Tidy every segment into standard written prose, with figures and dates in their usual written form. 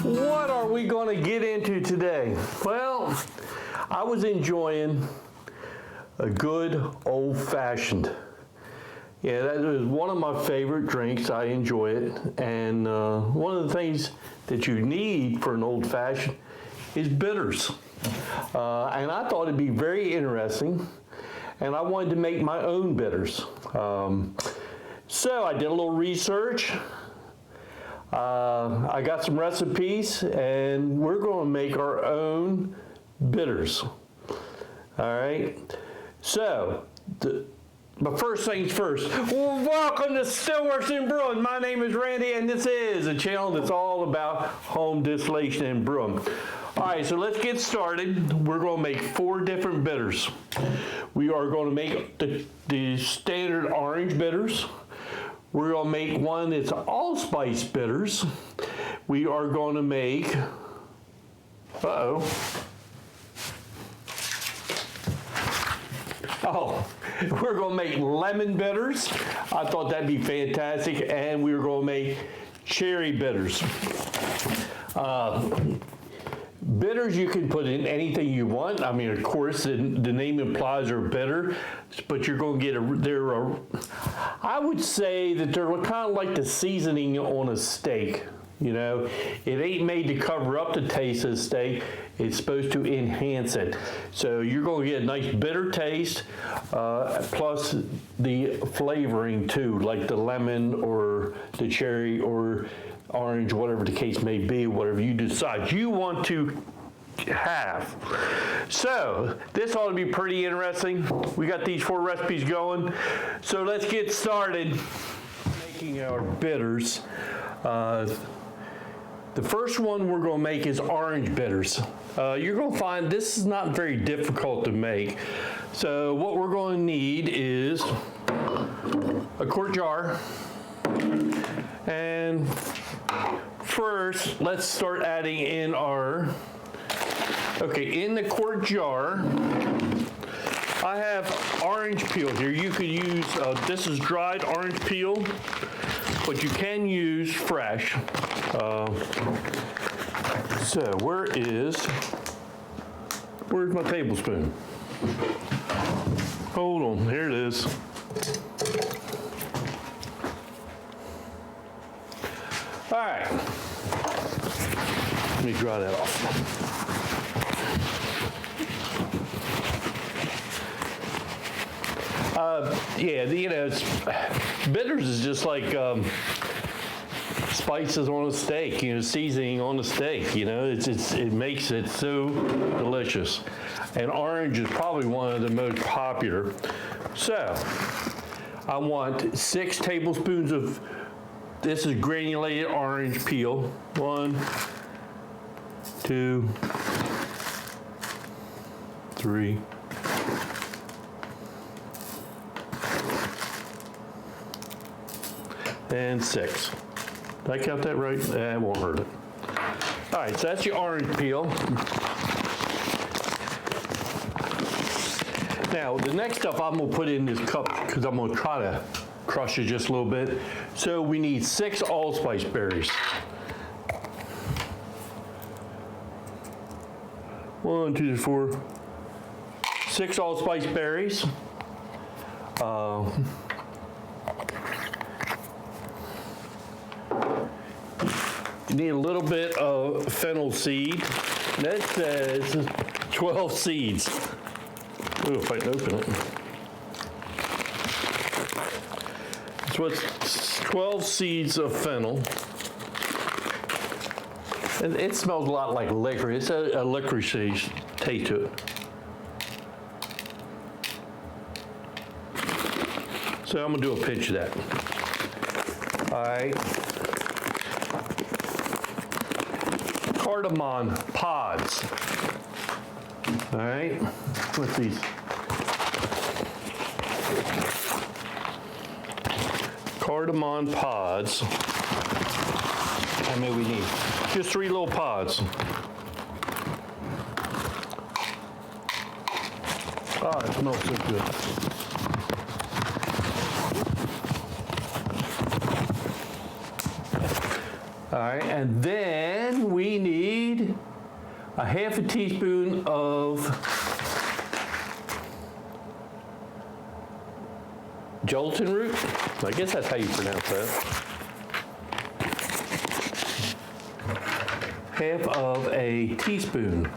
What are we going to get into today? Well, I was enjoying a good old-fashioned. Yeah, that is one of my favorite drinks. I enjoy it. And one of the things that you need for an old-fashioned is bitters. And I thought it'd be very interesting. And I wanted to make my own bitters. So I did a little research. I got some recipes, and we're going to make our own bitters. All right. So, but first things first. Welcome to Stillworks and Brewing. My name is Randy, and this is a channel that's all about home distillation and brewing. All right, so let's get started. We're going to make 4 different bitters. We are going to make the standard orange bitters. We're going to make one that's allspice bitters. We are going to make, we're going to make lemon bitters. I thought that'd be fantastic. And we were going to make cherry bitters. Bitters you can put in anything you want. I mean, of course, the name implies they're bitter, but you're going to get I would say that they're kind of like the seasoning on a steak. You know, it ain't made to cover up the taste of the steak. It's supposed to enhance it. So you're going to get a nice bitter taste, plus the flavoring too, like the lemon or the cherry or orange, whatever the case may be, whatever you decide you want to have. So this ought to be pretty interesting. We got these 4 recipes going. So let's get started making our bitters. The first one we're going to make is orange bitters. You're going to find this is not very difficult to make. So what we're going to need is a quart jar. And first, let's start adding in in the quart jar, I have orange peel here. You could use, this is dried orange peel, but you can use fresh. So where's my tablespoon? Hold on, here it is. All right, let me dry that off. Bitters is just like spices on a steak, seasoning on a steak, it makes it so delicious. And orange is probably one of the most popular. So, I want 6 tablespoons of, this is granulated orange peel. 1, 2, 3. And 6. Did I count that right? That won't hurt it. All right, so that's your orange peel. Now, the next stuff I'm going to put in this cup because I'm going to try to crush it just a little bit. So we need 6 allspice berries. 1, 2, 4. 6 allspice berries. You need a little bit of fennel seed. That says 12 seeds. Ooh, if I can open it. So it's 12 seeds of fennel. And it smells a lot like liquor. It's a licorice taste to it. So I'm gonna do a pinch of that. All right. Cardamom pods. All right. What's these? Cardamom pods. How many we need? Just 3 little pods. Oh, it smells so good. All right, and then we need a half a teaspoon of gelatin root. I guess that's how you pronounce that. Half of a teaspoon.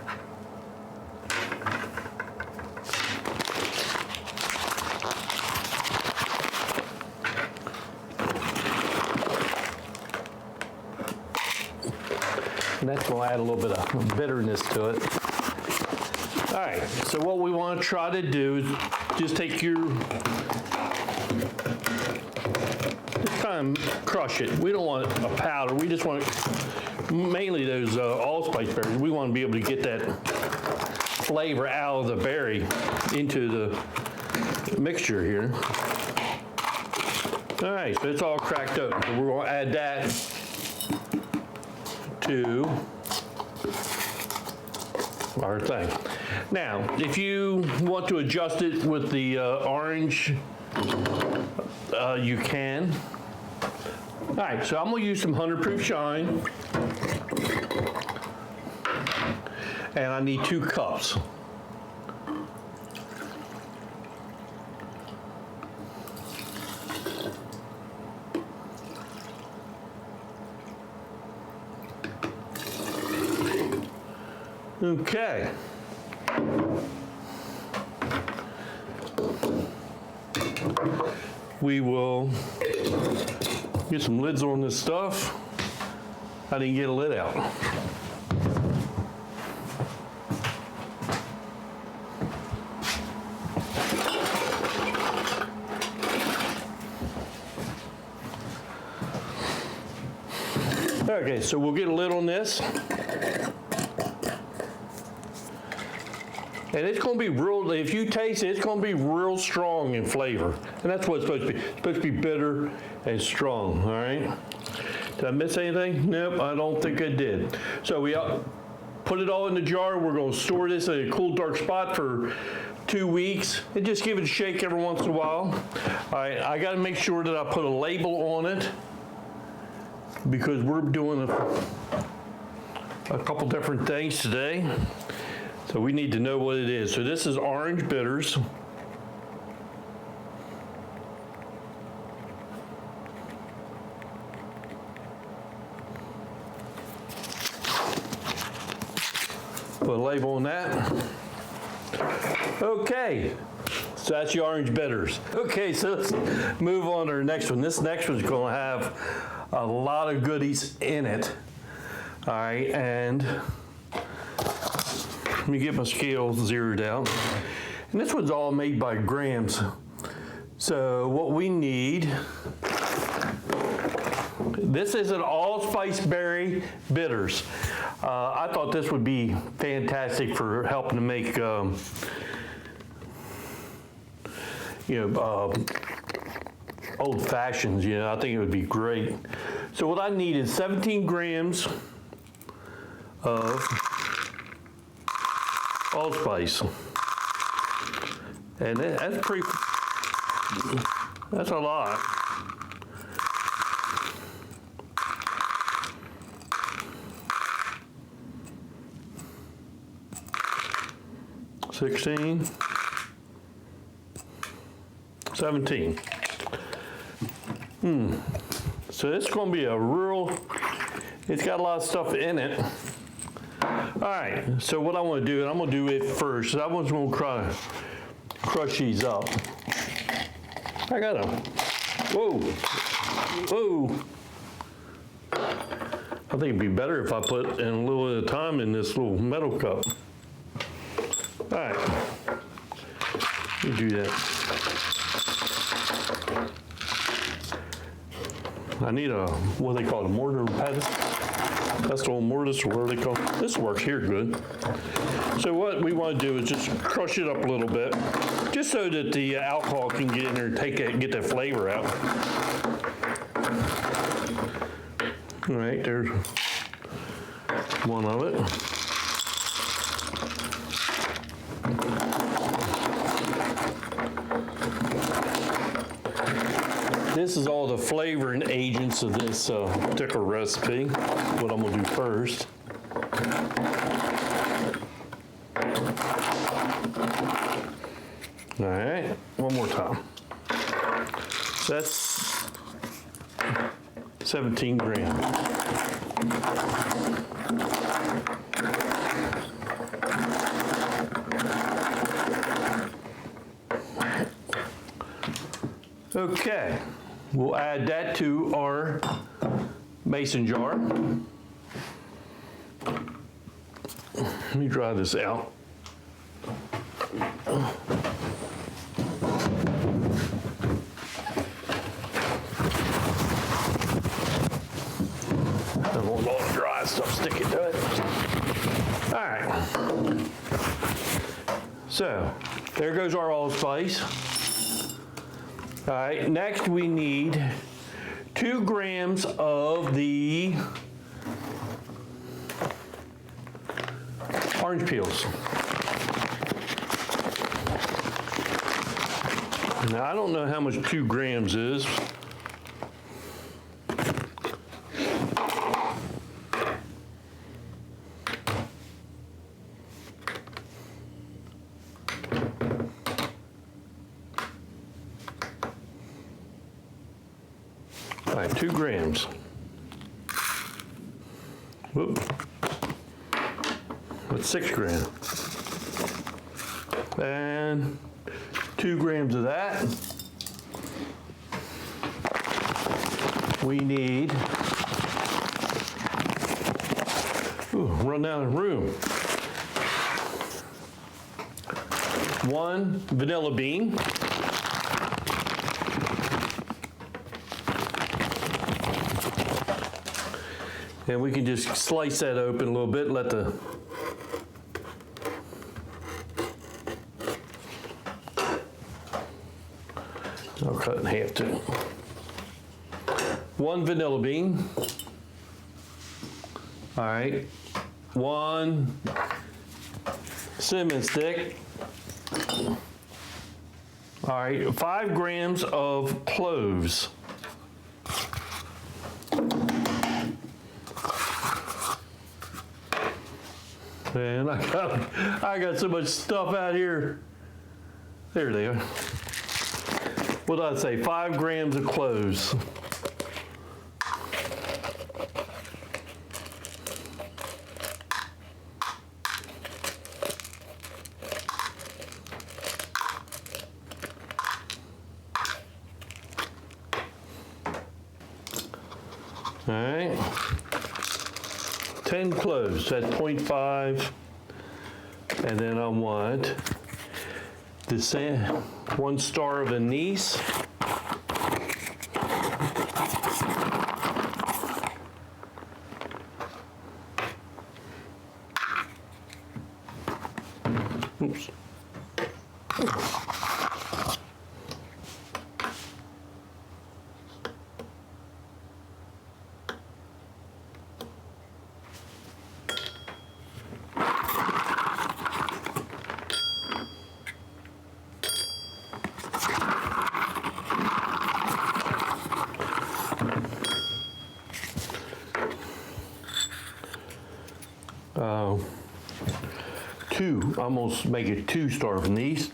And that's going to add a little bit of bitterness to it. All right, so what we want to try to do is just take your, just kind of crush it. We don't want a powder. We just want mainly those allspice berries. We want to be able to get that flavor out of the berry into the mixture here. All right, so it's all cracked open. So we're going to add that to our thing. Now, if you want to adjust it with the orange, you can. All right, so I'm gonna use some 100 proof shine. And I need 2 cups. Okay. We will get some lids on this stuff. I didn't get a lid out. Okay, so we'll get a lid on this. And it's going to be real, if you taste it, it's going to be real strong in flavor. And that's what it's supposed to be. It's supposed to be bitter and strong, all right? Did I miss anything? Nope, I don't think I did. So we put it all in the jar. We're going to store this in a cool, dark spot for 2 weeks. And just give it a shake every once in a while. All right, I got to make sure that I put a label on it because we're doing a couple different things today. So we need to know what it is. So this is orange bitters. Put a label on that. Okay, so that's your orange bitters. Okay, so let's move on to our next one. This next one's gonna have a lot of goodies in it. All right, and let me get my scale zeroed out. And this one's all made by grams. So what we need, this is an allspice berry bitters. I thought this would be fantastic for helping to make, old fashions, I think it would be great. So what I need is 17 grams of allspice. And that's a lot. $16, $17. So it's going to be it's got a lot of stuff in it. All right, so what I want to do, and I'm going to do it first. I was going to crush these up. I got them. Whoa. I think it'd be better if I put in a little at a time in this little metal cup. All right, let me do that. I need what they call a mortar pestle mortise, or whatever they call it. This works here good. So what we want to do is just crush it up a little bit, just so that the alcohol can get in there and get that flavor out. All right, there's one of it. This is all the flavoring agents of this particular recipe, what I'm gonna do first. All right, one more time. That's 17 grams. Okay, we'll add that to our mason jar. Let me dry this out. I don't want all the dry stuff sticking to it. All right. So, there goes our allspice. All right, next we need 2 grams of the orange peels. Now, I don't know how much 2 grams is. All right, 2 grams. Whoop. That's 6 grams. And 2 grams of that. We need, run out of room. 1 vanilla bean. And we can just slice that open a little bit, let the I'll cut it in half too. 1 vanilla bean. All right. 1 cinnamon stick. All right. 5 grams of cloves. Man, I got so much stuff out here. There they are. What did I say? 5 grams of cloves. All right. 10 cloves, that's 0.5. And then I want this 1 star of anise. Oops. I'm gonna make it 2 star of anise.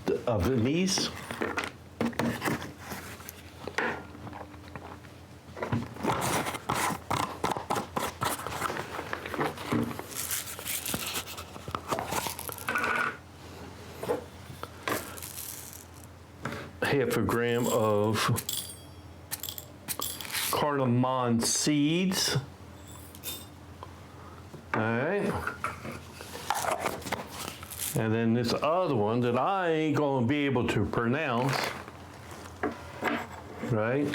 Half a gram of cardamom seeds. All right. And then this other one that I ain't gonna be able to pronounce, right?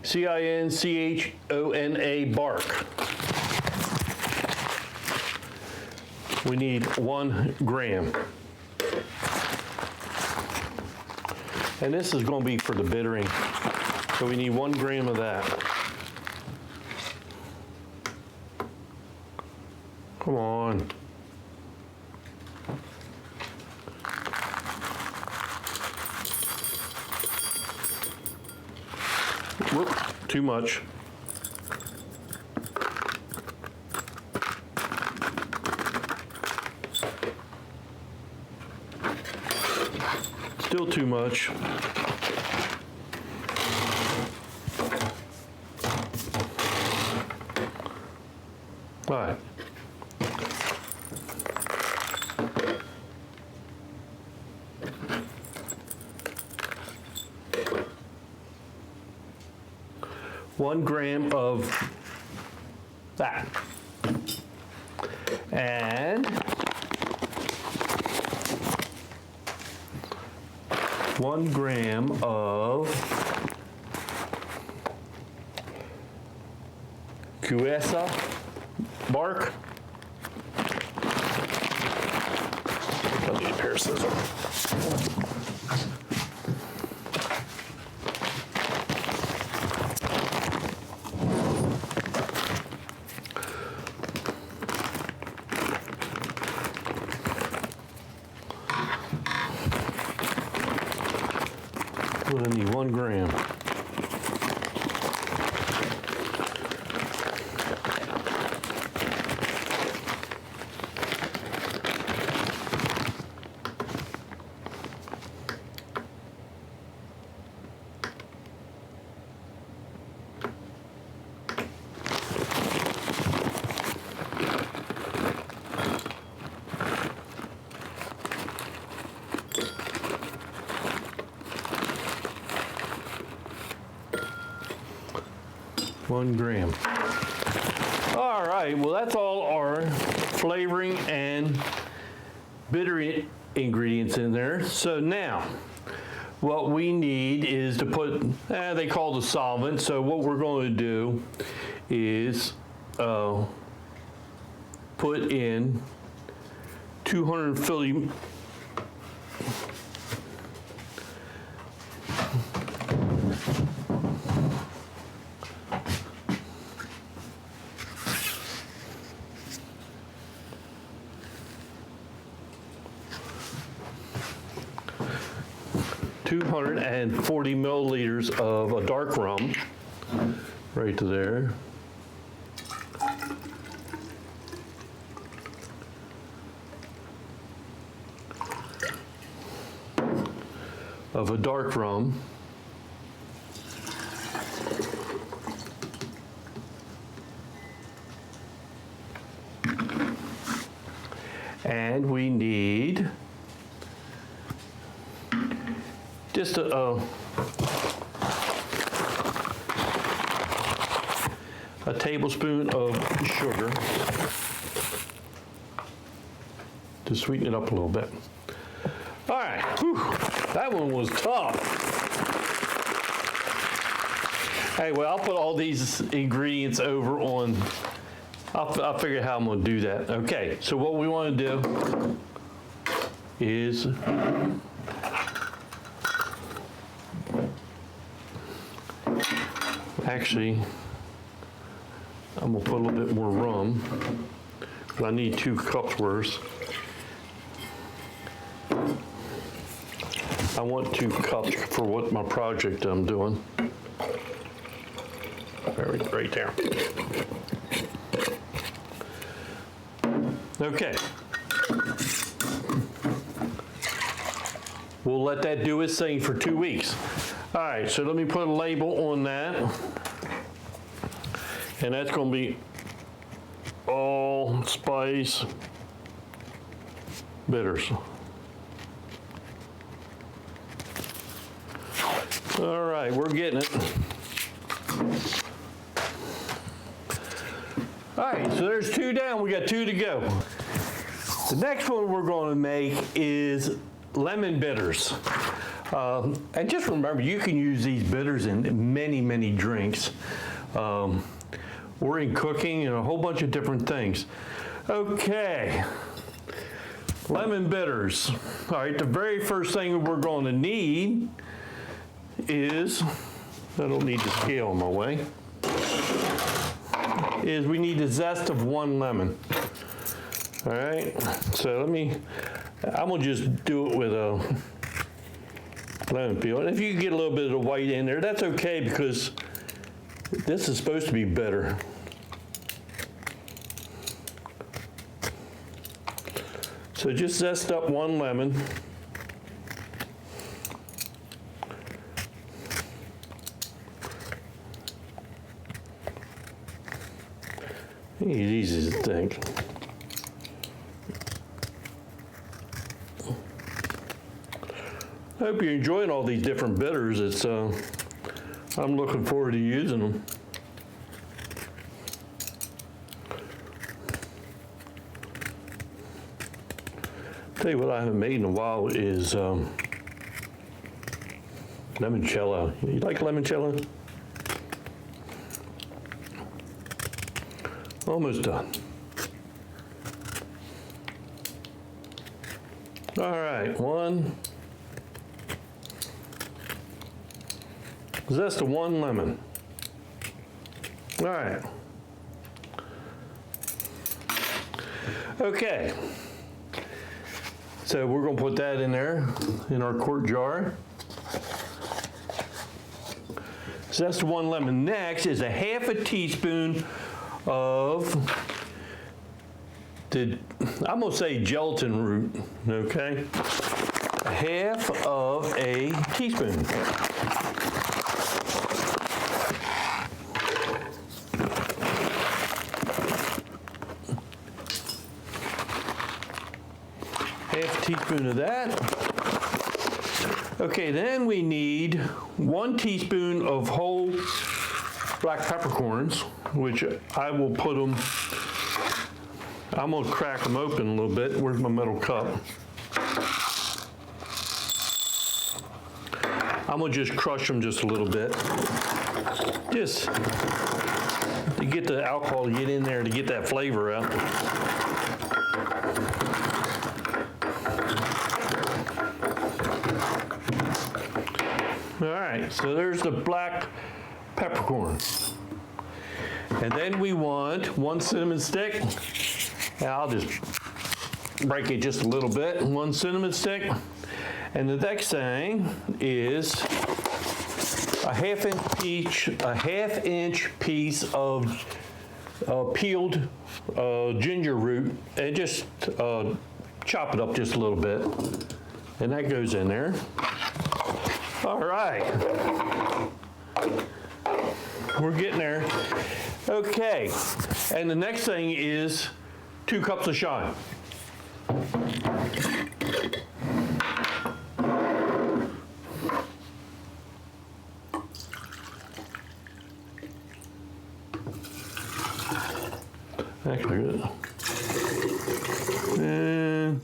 Cinchona bark. We need 1 gram. And this is gonna be for the bittering. So we need 1 gram of that. Come on. Whoop, too much. Still too much. All right. One gram of that. And 1 gram of Cuesa bark. I need a pair of scissors. I need 1 gram. One gram. All right, well that's all our flavoring and bitter ingredients in there. So now, what we need is to put, they call the solvent, so what we're going to do is put in 250 240 milliliters of a dark rum, right there. Of a dark rum. And we need just a tablespoon of sugar to sweeten it up a little bit. All right, whew, that one was tough. Hey, well, I'll put all these ingredients over on, I'll figure out how I'm gonna do that. Okay, so what we wanna do is actually, I'm gonna put a little bit more rum, but I need 2 cups worth. I want 2 cups for what my project I'm doing. Right there. Okay. We'll let that do its thing for 2 weeks. All right, so let me put a label on that. And that's gonna be Allspice bitters. All right, we're getting it. All right, so there's 2 down, we got 2 to go. The next one we're gonna make is lemon bitters. And just remember, you can use these bitters in many, many drinks. Or in cooking and a whole bunch of different things. Okay, lemon bitters. All right, the very first thing we're going to need is, I don't need the scale in my way, is we need the zest of 1 lemon. All right, so I'm gonna just do it with a lemon peel. And if you get a little bit of the white in there, that's okay, because This is supposed to be bitter. So just zest up 1 lemon. It's easy to think. I hope you're enjoying all these different bitters. I'm looking forward to using them. Tell you what I haven't made in a while is limoncello. You like limoncello? Almost done. All right, 1 zest of 1 lemon. All right. Okay. So we're going to put that in there in our quart jar. Zest of 1 lemon. Next is a ½ a teaspoon of I'm going to say gelatin root, okay? ½ of a teaspoon. ½ teaspoon of that. Okay, then we need 1 teaspoon of whole black peppercorns, which I will put them, I'm gonna crack them open a little bit. Where's my metal cup? I'm gonna just crush them just a little bit. Just to get the alcohol to get in there, to get that flavor out. All right, so there's the black peppercorn. And then we want 1 cinnamon stick. And I'll just break it just a little bit. 1 cinnamon stick. And the next thing is a ½ inch piece of peeled ginger root, and just chop it up just a little bit. And that goes in there. All right. We're getting there. Okay. And the next thing is 2 cups of shine. Actually, good. And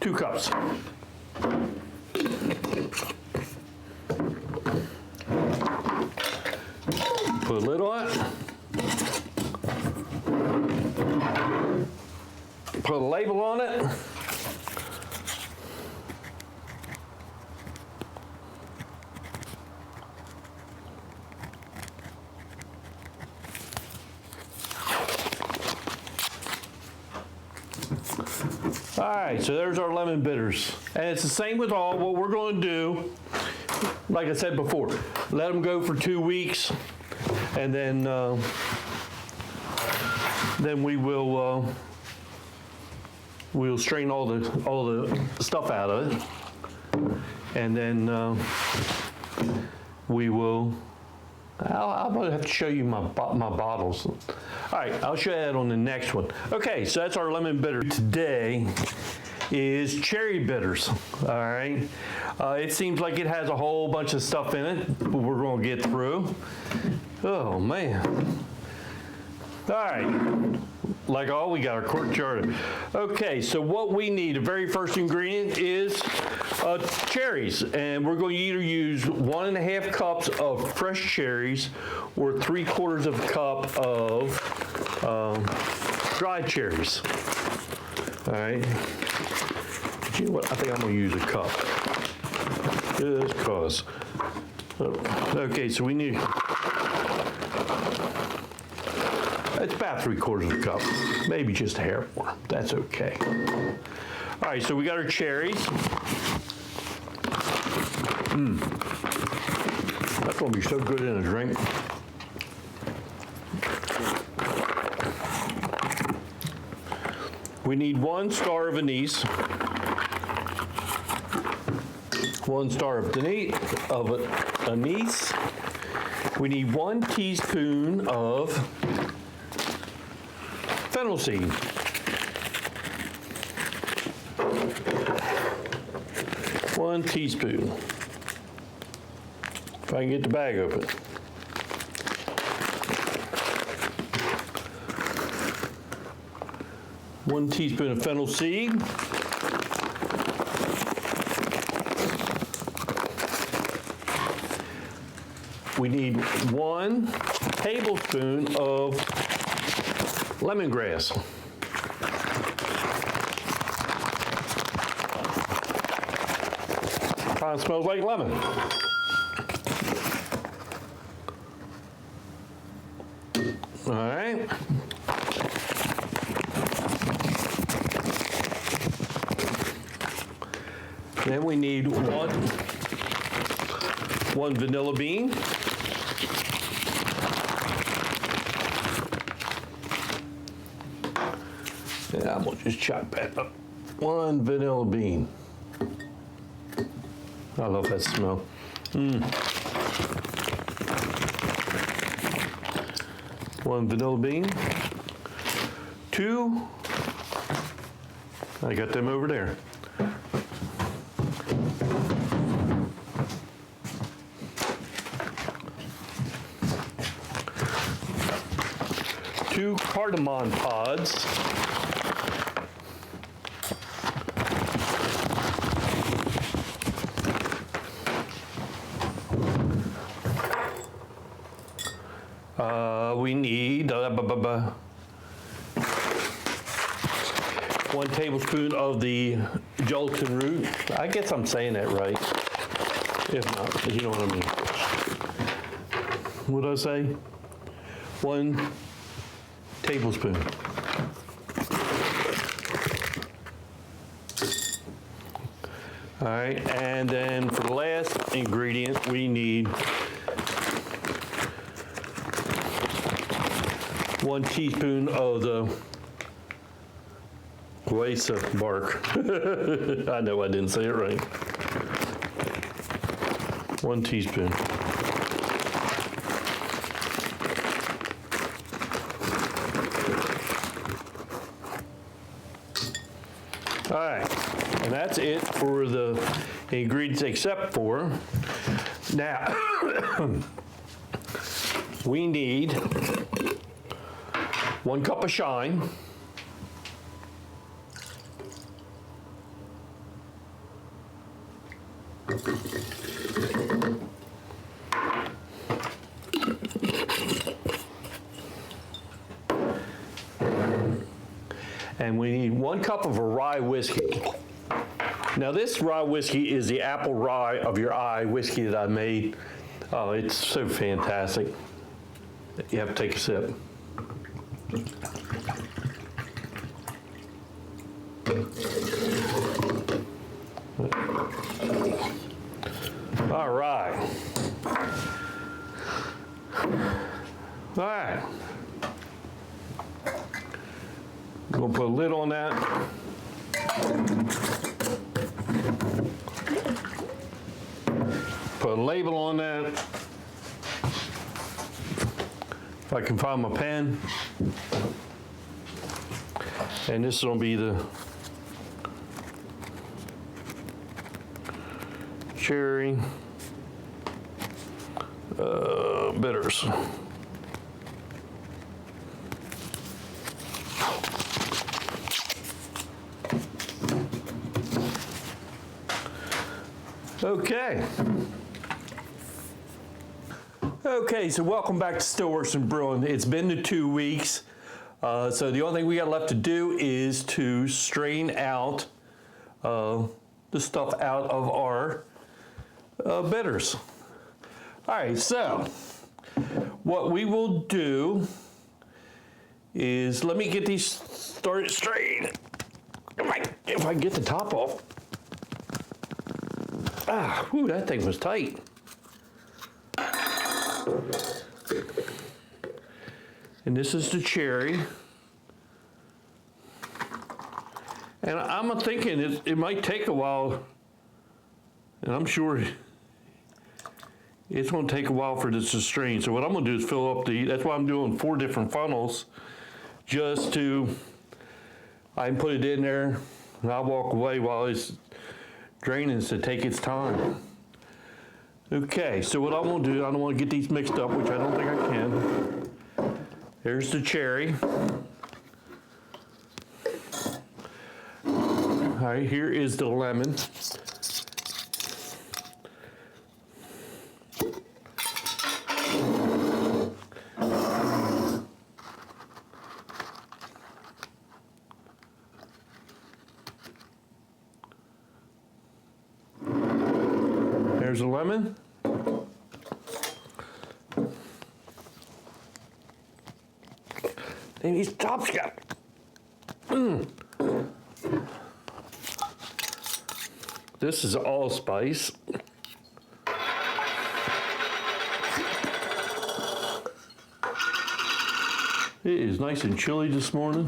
2 cups. Put a lid on it. Put a label on it. All right, so there's our lemon bitters. And it's the same with all. What we're going to do, like I said before, let them go for 2 weeks, and then we will we'll strain all the stuff out of it, and then we will. I'm going to have to show you my bottles. All right, I'll show you that on the next one. Okay, so that's our lemon bitter. Today is cherry bitters, all right? It seems like it has a whole bunch of stuff in it, but we're going to get through. Oh, man. All right, like all, we got our quart jar. Okay, so what we need, the very first ingredient is cherries, and we're going to either use 1½ cups of fresh cherries or 3/4 of a cup of dried cherries. All right. But you know what? I think I'm going to use a cup. Just cause. Okay, so we need. It's about 3/4 of a cup, maybe just a hair more. That's okay. All right, so we got our cherries. That's gonna be so good in a drink. We need 1 star of anise, 1 star of anise. We need 1 teaspoon of fennel seed. 1 teaspoon. If I can get the bag open. One teaspoon of fennel seed. We need 1 tablespoon of lemongrass. Kind of smells like lemon. All right. Then we need one vanilla bean. And I'm gonna just chop that up. 1 vanilla bean. I love that smell. One vanilla bean. 2, I got them over there. 2 cardamom pods. We need 1 tablespoon of the gelatin root. I guess I'm saying that right. If not, you know what I mean. What did I say? 1 tablespoon. All right, and then for the last ingredient, we need 1 teaspoon of the guayusa bark. I know I didn't say it right. 1 teaspoon. All right, and that's it for the ingredients except for, now, we need 1 cup of shine. And we need 1 cup of a rye whiskey. Now this rye whiskey is the apple rye of your eye whiskey that I made. Oh, it's so fantastic. You have to take a sip. All right. All right. We'll put a lid on that. Put a label on that. If I can find my pen. And this is going to be the cherry bitters. Okay. Okay, so welcome back to Stillworks and Brewing. It's been the 2 weeks. So the only thing we got left to do is to strain out the stuff out of our bitters. All right, so what we will do is, let me get these started strained. If I get the top off. Ah, whew, that thing was tight. And this is the cherry. And I'm thinking it might take a while, and I'm sure it's going to take a while for this to strain. So what I'm going to do is fill up that's why I'm doing 4 different funnels, just to, I can put it in there, and I'll walk away while it's draining to take its time. Okay, so what I'm going to do, I don't want to get these mixed up, which I don't think I can. There's the cherry. All right, here is the lemon. There's a lemon. And these tops got. This is allspice. It is nice and chilly this morning.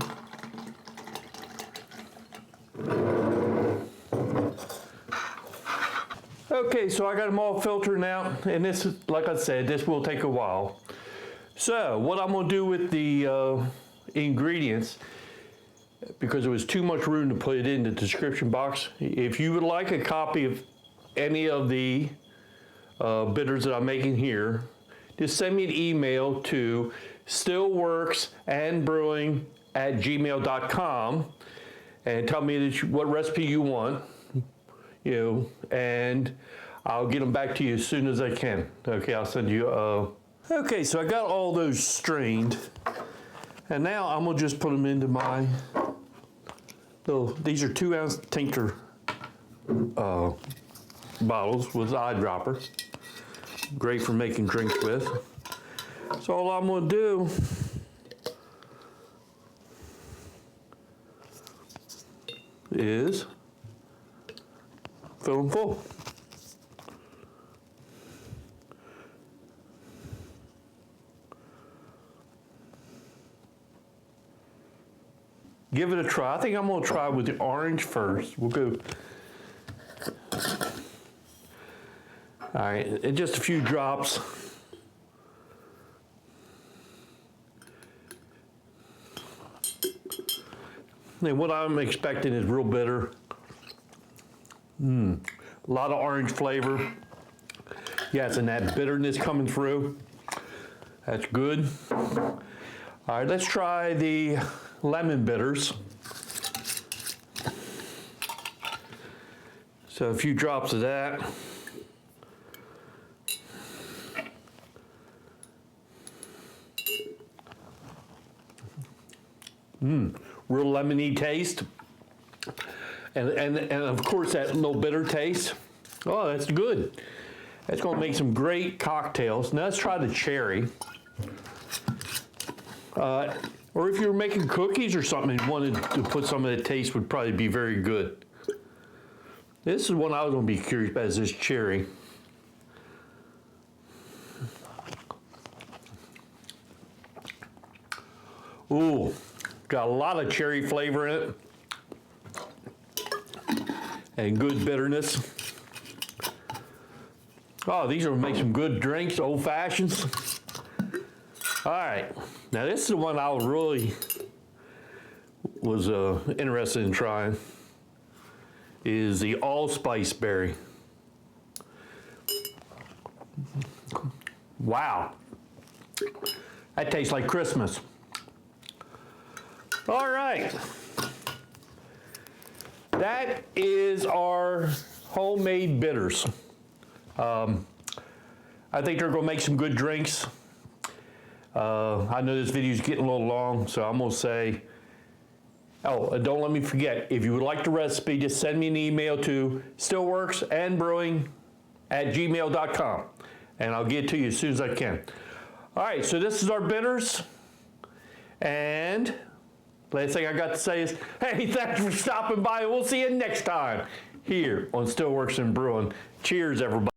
Okay, so I got them all filtered out, and this is, like I said, this will take a while. So what I'm going to do with the ingredients, because there was too much room to put it in the description box, if you would like a copy of any of the bitters that I'm making here, just send me an email to stillworksandbrewing@gmail.com and tell me what recipe you want, and I'll get them back to you as soon as I can. Okay, I'll send you okay, so I got all those strained, and now I'm gonna just put them into my these are 2-ounce tincture bottles with eyedropper. Great for making drinks with. So all I'm gonna do is fill them full. Give it a try. I think I'm going to try with the orange first. We'll go. All right, and just a few drops. And what I'm expecting is real bitter. A lot of orange flavor. Yes, and that bitterness coming through. That's good. All right, let's try the lemon bitters. So a few drops of that. Real lemony taste. And of course that little bitter taste. Oh, that's good. That's going to make some great cocktails. Now let's try the cherry. Or if you were making cookies or something and wanted to put some of the taste, would probably be very good. This is one I was going to be curious about, is this cherry. Ooh, got a lot of cherry flavor in it. And good bitterness. Oh, these are going to make some good drinks, old fashions. All right, now this is the one I really was interested in trying, is the allspice berry. Wow, that tastes like Christmas. All right, that is our homemade bitters. I think they're gonna make some good drinks. I know this video is getting a little long, so I'm gonna say, oh, and don't let me forget, if you would like the recipe, just send me an email to stillworksandbrewing@gmail.com, and I'll get it to you as soon as I can. All right, so this is our bitters, and last thing I got to say is, hey, thanks for stopping by, and we'll see you next time here on Stillworks and Brewing. Cheers, everybody.